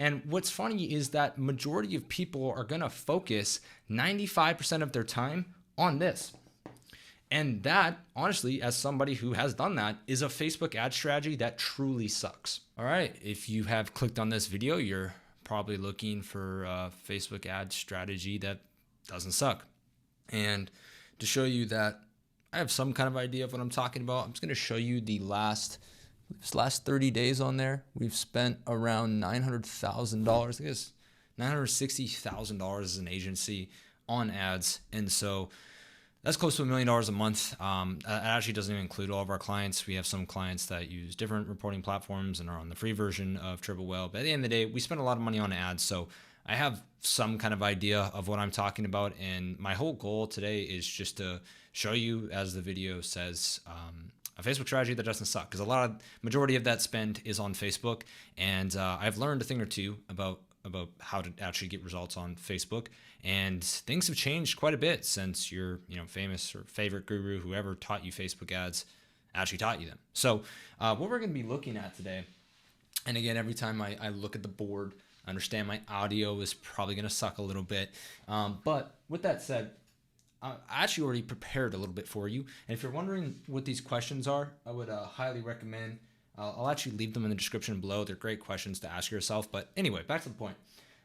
And what's funny is that majority of people are going to focus 95% of their time on this. And that, honestly, as somebody who has done that, is a Facebook ad strategy that truly sucks. All right, if you have clicked on this video, you're probably looking for a Facebook ad strategy that doesn't suck. And to show you that I have some kind of idea of what I'm talking about, I'm just going to show you the last 30 days on there. We've spent around $900,000, I guess $960,000 as an agency on ads. And so that's close to $1 million a month. It actually doesn't even include all of our clients. We have some clients that use different reporting platforms and are on the free version of Triple Whale. But at the end of the day, we spend a lot of money on ads. So I have some kind of idea of what I'm talking about. And my whole goal today is just to show you, as the video says, a Facebook strategy that doesn't suck. Because majority of that spend is on Facebook. And I've learned a thing or two about how to actually get results on Facebook. And things have changed quite a bit since your famous or favorite guru, whoever taught you Facebook ads, actually taught you them. So what we're going to be looking at today, and again, every time I look at the board, I understand my audio is probably going to suck a little bit. But with that said, I actually already prepared a little bit for you. And if you're wondering what these questions are, I would highly recommend, I'll actually leave them in the description below. They're great questions to ask yourself. But anyway, back to the point.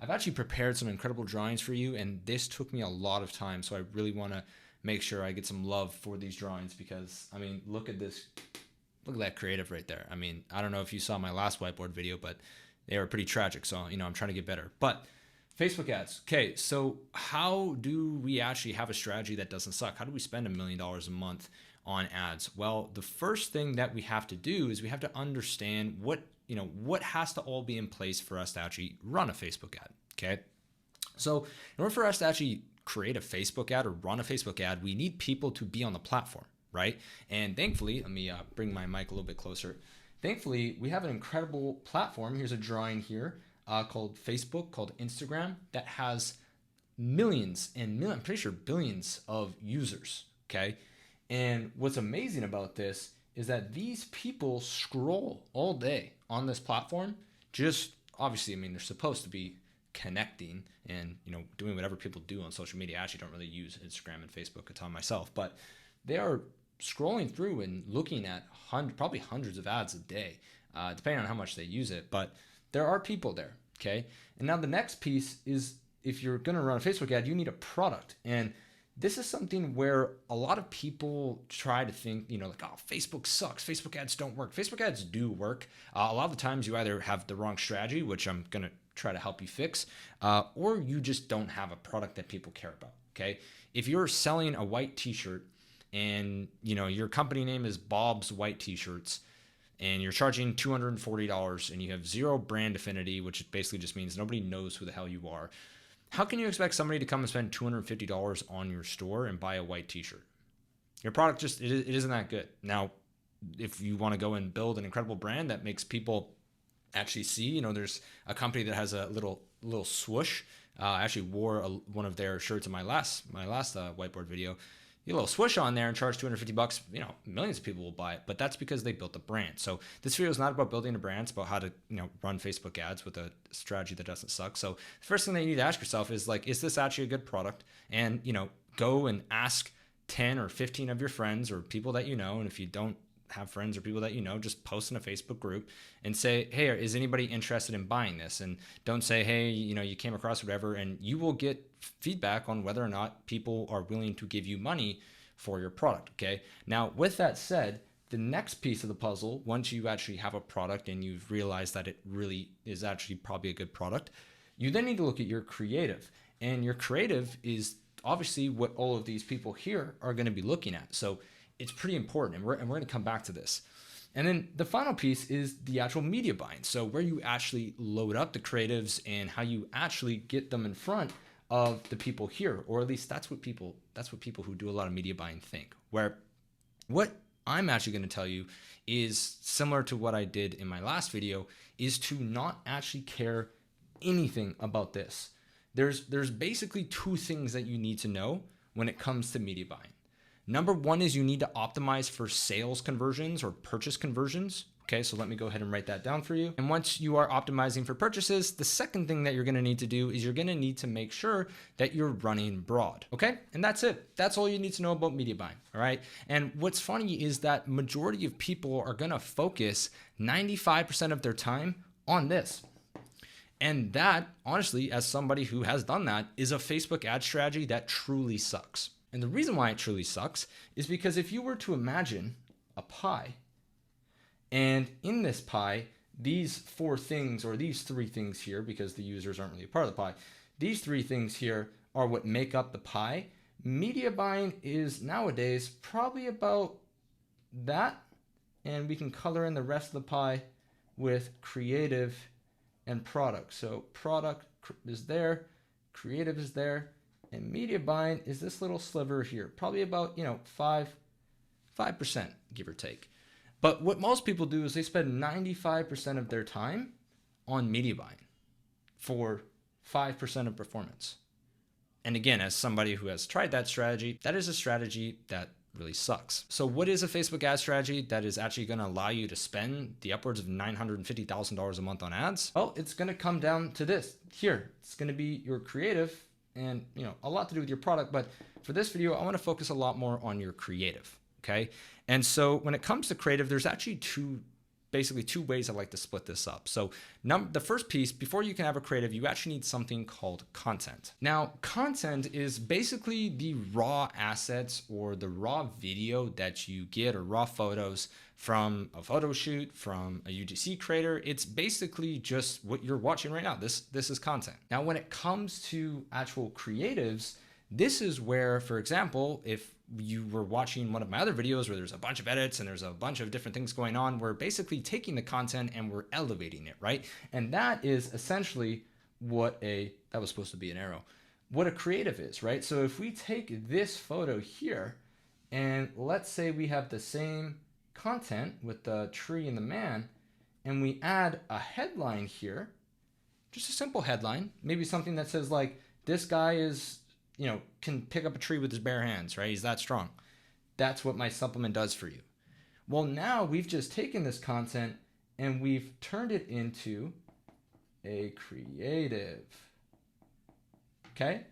I've actually prepared some incredible drawings for you, and this took me a lot of time. So I really want to make sure I get some love for these drawings because, I mean, look at this. Look at that creative right there. I mean, I don't know if you saw my last whiteboard video, but they were pretty tragic. So, I'm trying to get better. But Facebook ads. Okay, so how do we actually have a strategy that doesn't suck? How do we spend $1 million a month on ads? Well, the first thing that we have to do is we have to understand what has to all be in place for us to actually run a Facebook ad. Okay, so in order for us to actually create a Facebook ad or run a Facebook ad, we need people to be on the platform, right? And thankfully, let me bring my mic a little bit closer. Thankfully, we have an incredible platform. Here's a drawing here called Facebook, called Instagram, that has millions and I'm pretty sure billions of users. Okay, and what's amazing about this is that these people scroll all day on this platform. Just obviously, I mean, they're supposed to be connecting and doing whatever people do on social media. I actually don't really use Instagram and Facebook a ton myself, but they are scrolling through and looking at probably hundreds of ads a day, depending on how much they use it. But there are people there. Okay, and now the next piece is, if you're going to run a Facebook ad, you need a product. And this is something where a lot of people try to think, like, oh, Facebook sucks. Facebook ads don't work. Facebook ads do work. A lot of the times you either have the wrong strategy, which I'm going to try to help you fix, or you just don't have a product that people care about. Okay. If you're selling a white t-shirt and, your company name is Bob's White T-Shirts, and you're charging $240 and you have zero brand affinity, which basically just means nobody knows who the hell you are, how can you expect somebody to come and spend $250 on your store and buy a white t-shirt? Your product it isn't that good. Now, if you want to go and build an incredible brand that makes people actually see, there's a company that has a little swoosh. I actually wore one of their shirts in my last whiteboard video. You get a little swoosh on there and charge $250, millions of people will buy it, but that's because they built a brand. So this video is not about building a brand. It's about how to, run Facebook ads with a strategy that doesn't suck. So the first thing that you need to ask yourself is, like, is this actually a good product? And, go and ask 10 or 15 of your friends or people that and if you don't have friends or people that just post in a Facebook group and say, hey, is anybody interested in buying this? And don't say, hey, you came across whatever, and you will get feedback on whether or not people are willing to give you money for your product. Okay. Now, with that said, the next piece of the puzzle, once you actually have a product and you've realized that it really is actually probably a good product, you then need to look at your creative. And your creative is obviously what all of these people here are going to be looking at. So it's pretty important, and we're going to come back to this. And then the final piece is the actual media buying. So where you actually load up the creatives and how you actually get them in front of the people here, or at least that's what people who do a lot of media buying think. Where what I'm actually going to tell you is similar to what I did in my last video, is to not actually care anything about this. There's basically two things that you need to know when it comes to media buying. Number one is you need to optimize for sales conversions or purchase conversions. Okay, so let me go ahead and write that down for you. And once you are optimizing for purchases, the second thing that you're gonna need to do is you're gonna need to make sure that you're running broad, okay? And that's it. That's all you need to know about media buying, all right? And what's funny is that majority of people are gonna focus 95% of their time on this. And that, honestly, as somebody who has done that, is a Facebook ad strategy that truly sucks. And the reason why it truly sucks is because if you were to imagine a pie, and in this pie, these four things, or these three things here, because the users aren't really a part of the pie, these three things here are what make up the pie. Media buying is nowadays probably about that, and we can color in the rest of the pie with creative and product. So product is there, creative is there, and media buying is this little sliver here, probably about 5%, give or take. But what most people do is they spend 95% of their time on media buying for 5% of performance. And again, as somebody who has tried that strategy, that is a strategy that really sucks. So what is a Facebook ad strategy that is actually going to allow you to spend the upwards of $950,000 a month on ads? Well, it's going to come down to this here. It's going to be your creative and a lot to do with your product. But for this video, I want to focus a lot more on your creative. Okay. And so when it comes to creative, there's actually basically two ways I like to split this up. So the first piece, before you can have a creative, you actually need something called content. Now, content is basically the raw assets or the raw video that you get, or raw photos from a photo shoot, from a UGC creator. It's basically just what you're watching right now. This is content. Now, when it comes to actual creatives, this is where, for example, if you were watching one of my other videos where there's a bunch of edits and there's a bunch of different things going on, we're basically taking the content and we're elevating it, right? And that is essentially what that was supposed to be an arrow, what a creative is, right? So if we take this photo here and let's say we have the same content with the tree and the man, and we add a headline here, just a simple headline, maybe something that says like, this guy is can pick up a tree with his bare hands, right? He's that strong. That's what my supplement does for you. Well, now we've just taken this content and we've turned it into a creative. Okay?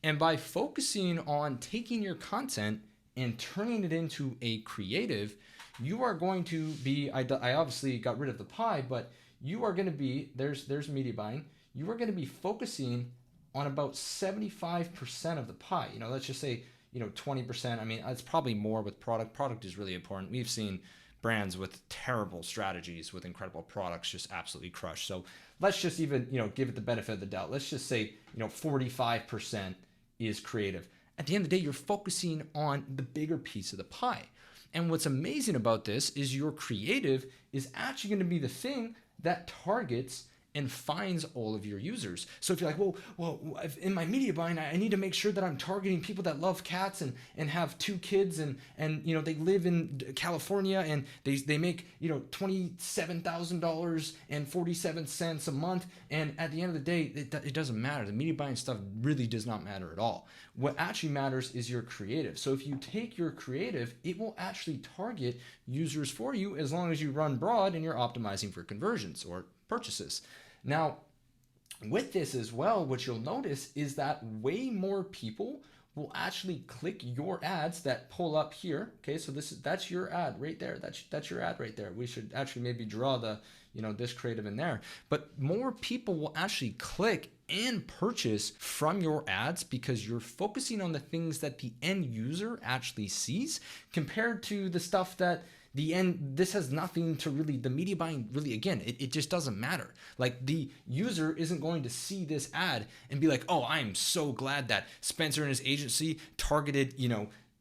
And by focusing on taking your content and turning it into a creative, you are going to be, I obviously got rid of the pie, but you are going to be, there's media buying. You are going to be focusing on about 75% of the pie. Let's just say, 20%. I mean, it's probably more with product. Product is really important. We've seen brands with terrible strategies with incredible products just absolutely crush. So let's just even, give it the benefit of the doubt. Let's just say, 45% is creative. At the end of the day, you're focusing on the bigger piece of the pie. And what's amazing about this is your creative is actually going to be the thing that targets and finds all of your users. So if you're like, well, in my media buying, I need to make sure that I'm targeting people that love cats and have 2 kids and they live in California and they make $27,000 and 47 cents a month. And at the end of the day, it doesn't matter. The media buying stuff really does not matter at all. What actually matters is your creative. So if you take your creative, it will actually target users for you as long as you run broad and you're optimizing for conversions or purchases. Now, with this as well, what you'll notice is that way more people will actually click your ads that pull up here. Okay, so that's your ad right there. That's your ad right there. We should actually maybe draw the this creative in there. But more people will actually click and purchase from your ads because you're focusing on the things that the end user actually sees compared to the stuff that this has nothing to really, the media buying really, again, it just doesn't matter. Like the user isn't going to see this ad and be like, oh, I'm so glad that Spencer and his agency targeted,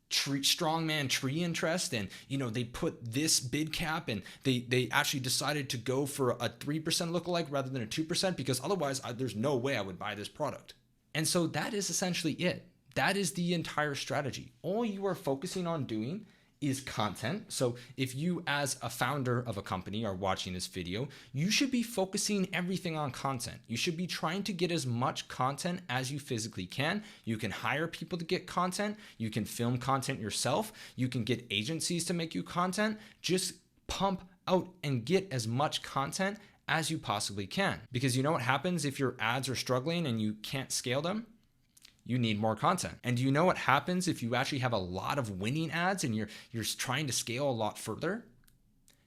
strongman tree interest, and they put this bid cap, and they actually decided to go for a 3% lookalike rather than a 2%, because otherwise there's no way I would buy this product. And so that is essentially it. That is the entire strategy. All you are focusing on doing is content. So if you as a founder of a company are watching this video, you should be focusing everything on content. You should be trying to get as much content as you physically can. You can hire people to get content. You can film content yourself. You can get agencies to make you content. Just pump out and get as much content as you possibly can. Because you know what happens if your ads are struggling and you can't scale them? You need more content. And do you know what happens if you actually have a lot of winning ads and you're trying to scale a lot further?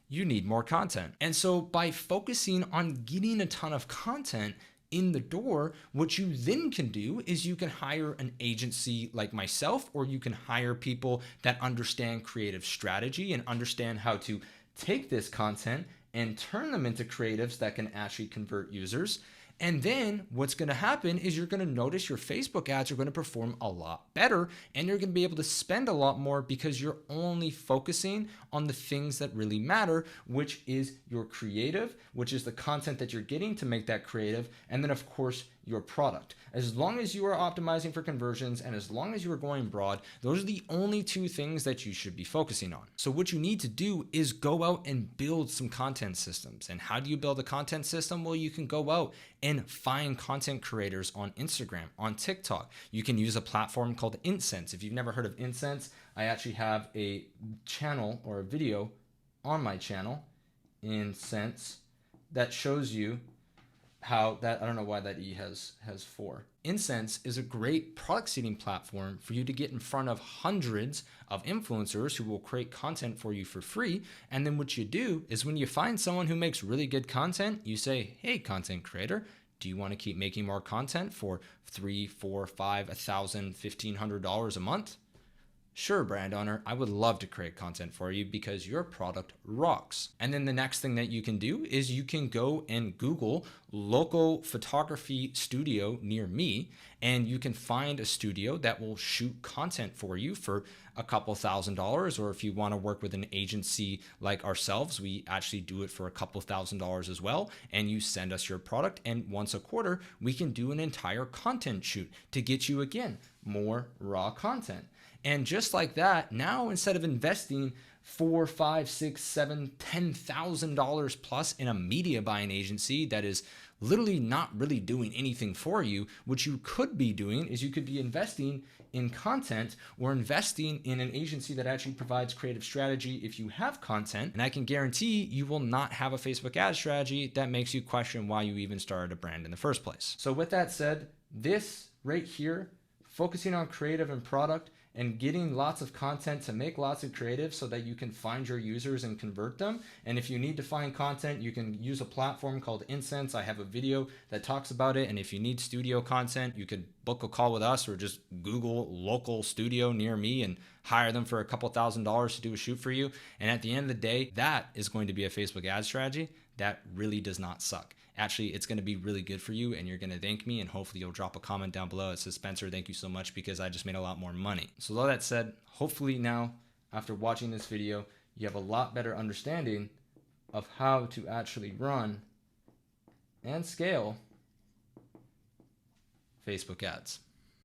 You need more content. And so by focusing on getting a ton of content in the door, what you then can do is you can hire an agency like myself, or you can hire people that understand creative strategy and understand how to take this content and turn them into creatives that can actually convert users. And then what's going to happen is you're going to notice your Facebook ads are going to perform a lot better, and you're going to be able to spend a lot more because you're only focusing on the things that really matter, which is your creative, which is the content that you're getting to make that creative, and then of course your product. As long as you are optimizing for conversions and as long as you are going broad, those are the only two things that you should be focusing on. So what you need to do is go out and build some content systems. And how do you build a content system? Well, you can go out and find content creators on Instagram, on TikTok. You can use a platform called Incense. If you've never heard of Incense, I actually have a channel or a video on my channel, Incense, that shows you how that, I don't know why that E has 4. Incense is a great product seeding platform for you to get in front of hundreds of influencers who will create content for you for free. And then what you do is when you find someone who makes really good content, you say, hey, content creator, do you want to keep making more content for $3, $4, $5, $1,000, $1,500 a month? Sure, brand owner, I would love to create content for you because your product rocks. And then the next thing that you can do is you can go and Google local photography studio near me, and you can find a studio that will shoot content for you for a couple $1,000. Or if you want to work with an agency like ourselves, we actually do it for a couple $1,000 as well. And you send us your product, and once a quarter, we can do an entire content shoot to get you, again, more raw content. And just like that, now instead of investing $4, $5, $6, $7, $10,000 plus in a media buying agency that is literally not really doing anything for you, what you could be doing is you could be investing in content or investing in an agency that actually provides creative strategy if you have content. And I can guarantee you will not have a Facebook ad strategy that makes you question why you even started a brand in the first place. So with that said, this right here, focusing on creative and product, and getting lots of content to make lots of creative so that you can find your users and convert them. And if you need to find content, you can use a platform called Incense. I have a video that talks about it. And if you need studio content, you can book a call with us or just Google local studio near me and hire them for a couple $1,000s to do a shoot for you. And at the end of the day, that is going to be a Facebook ad strategy that really does not suck. Actually, it's going to be really good for you, and you're going to thank me, and hopefully you'll drop a comment down below that says, Spencer, thank you so much because I just made a lot more money. So with all that said, hopefully now, after watching this video, you have a lot better understanding of how to actually run and scale Facebook ads.